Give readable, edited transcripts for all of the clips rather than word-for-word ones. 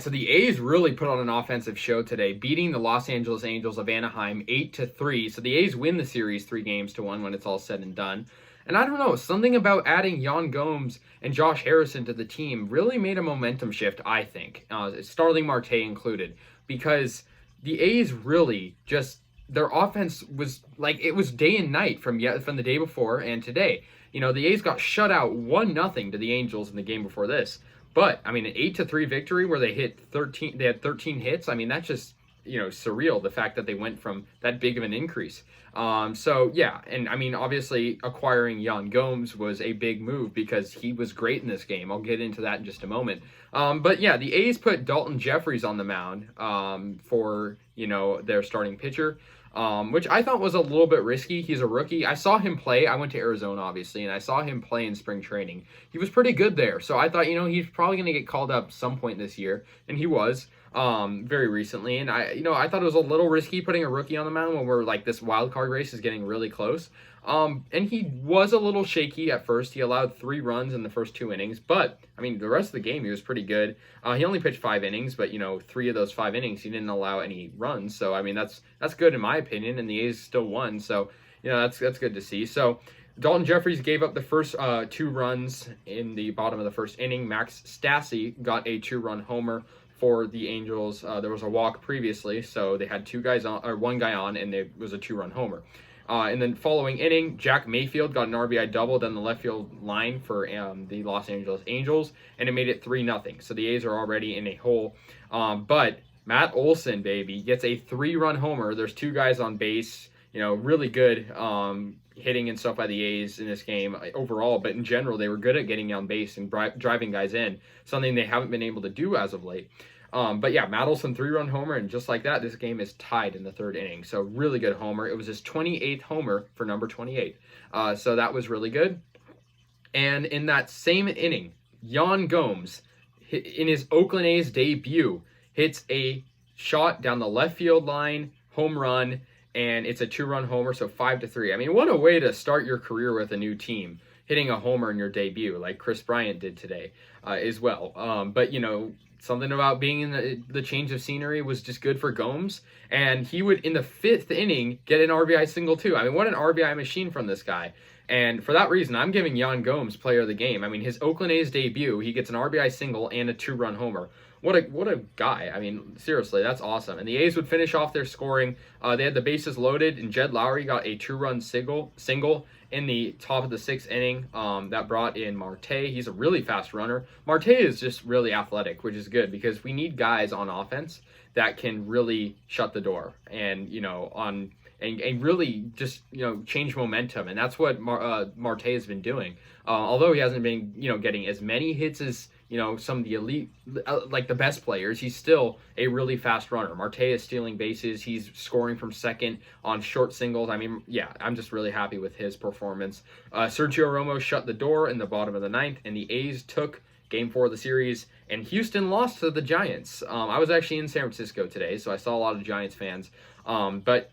right, so the A's really put on an offensive show today, beating the Los Angeles Angels of Anaheim 8-3. So the A's win the series 3-1 when it's all said and done. And I don't know, something about adding Yan Gomes and Josh Harrison to the team really made a momentum shift, I think, Starling Marte included, because the A's really just, their offense was like, it was day and night from the day before and today. You know, the A's got shut out 1-0 to the Angels in the game before this. But I mean, an 8-3 victory where they had 13 hits. I mean, that's just, surreal. The fact that they went from that big of an increase. So yeah, and I mean, obviously acquiring Yan Gomes was a big move because he was great in this game. I'll get into that in just a moment. But yeah, the A's put Dalton Jeffries on the mound for their starting pitcher. Which I thought was a little bit risky. He's a rookie. I saw him play. I went to Arizona, obviously, and I saw him play in spring training. He was pretty good there. So I thought, he's probably going to get called up some point this year. And he was, very recently. And I thought it was a little risky putting a rookie on the mound when we're like this wild card race is getting really close. And he was a little shaky at first. He allowed 3 runs in the first 2 innings, but I mean, the rest of the game, he was pretty good. He only pitched 5 innings, but 3 of those 5 innings, he didn't allow any runs. So, I mean, that's good in my opinion, and the A's still won. So, that's good to see. So, Dalton Jeffries gave up the first 2 runs in the bottom of the first inning. Max Stassi got a 2-run homer for the Angels. There was a walk previously, so they had 2 guys on, or 1 guy on, and it was a 2-run homer. And then following inning, Jack Mayfield got an RBI double down the left field line for the Los Angeles Angels, and it made it 3-0. So the A's are already in a hole. But Matt Olson, baby, gets a 3-run homer. There's 2 guys on base. Really good hitting and stuff by the A's in this game overall. But in general, they were good at getting on base and driving guys in, something they haven't been able to do as of late. But yeah, Matt Olson 3-run homer, and just like that, this game is tied in the 3rd inning. So really good homer. It was his 28th homer for number 28. So that was really good. And in that same inning, Yan Gomes, in his Oakland A's debut, hits a shot down the left field line, home run, and it's a 2-run homer, so 5-3. I mean, what a way to start your career with a new team, hitting a homer in your debut, like Chris Bryant did today as well. But, something about being in the change of scenery was just good for Gomes. And he would, in the 5th inning, get an RBI single too. I mean, what an RBI machine from this guy. And for that reason, I'm giving Yan Gomes player of the game. I mean, his Oakland A's debut, he gets an RBI single and a 2-run homer. What a guy. I mean, seriously, that's awesome. And the A's would finish off their scoring. They had the bases loaded, and Jed Lowry got a 2-run single in the top of the 6th inning that brought in Marte. He's a really fast runner. Marte is just really athletic, which is good because we need guys on offense that can really shut the door and, and really just, change momentum. And that's what Marte has been doing. Although he hasn't been, getting as many hits as, some of the elite, like the best players, he's still a really fast runner. Marte is stealing bases. He's scoring from second on short singles. I mean, yeah, I'm just really happy with his performance. Sergio Romo shut the door in the bottom of the 9th, and the A's took Game 4 of the series, and Houston lost to the Giants. I was actually in San Francisco today, so I saw a lot of Giants fans. But,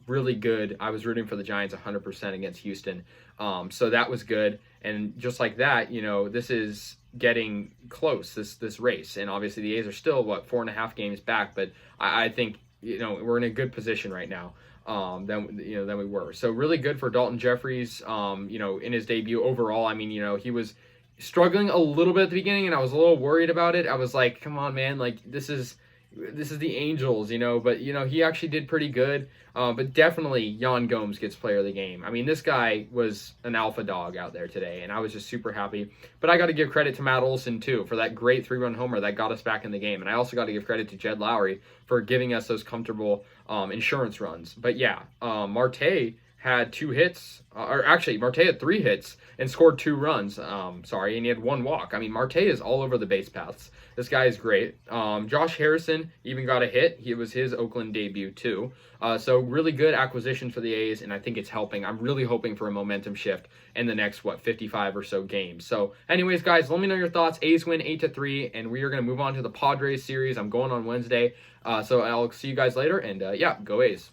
really good. I was rooting for the Giants 100% against Houston. So that was good. And just like that, this is getting close, this race. And obviously the A's are still, 4.5 games back. But I think, we're in a good position right now than we were. So really good for Dalton Jeffries, in his debut overall. I mean, he was struggling a little bit at the beginning, and I was a little worried about it. I was like, come on, man, like this is the Angels, but he actually did pretty good. But definitely Yan Gomes gets player of the game. I mean, this guy was an alpha dog out there today, and I was just super happy. But I got to give credit to Matt Olson too for that great 3-run homer that got us back in the game, and I also got to give credit to Jed Lowry for giving us those comfortable insurance runs. But yeah, Marte had 2 hits, or actually Marte had 3 hits and scored 2 runs. And he had 1 walk. I mean, Marte is all over the base paths. This guy is great. Josh Harrison even got a hit. It was his Oakland debut too. So really good acquisition for the A's, and I think it's helping. I'm really hoping for a momentum shift in the next 55 or so games. So anyways, guys, let me know your thoughts. A's win 8-3, and we are going to move on to the Padres series. I'm going on Wednesday. So I'll see you guys later, and yeah, go A's.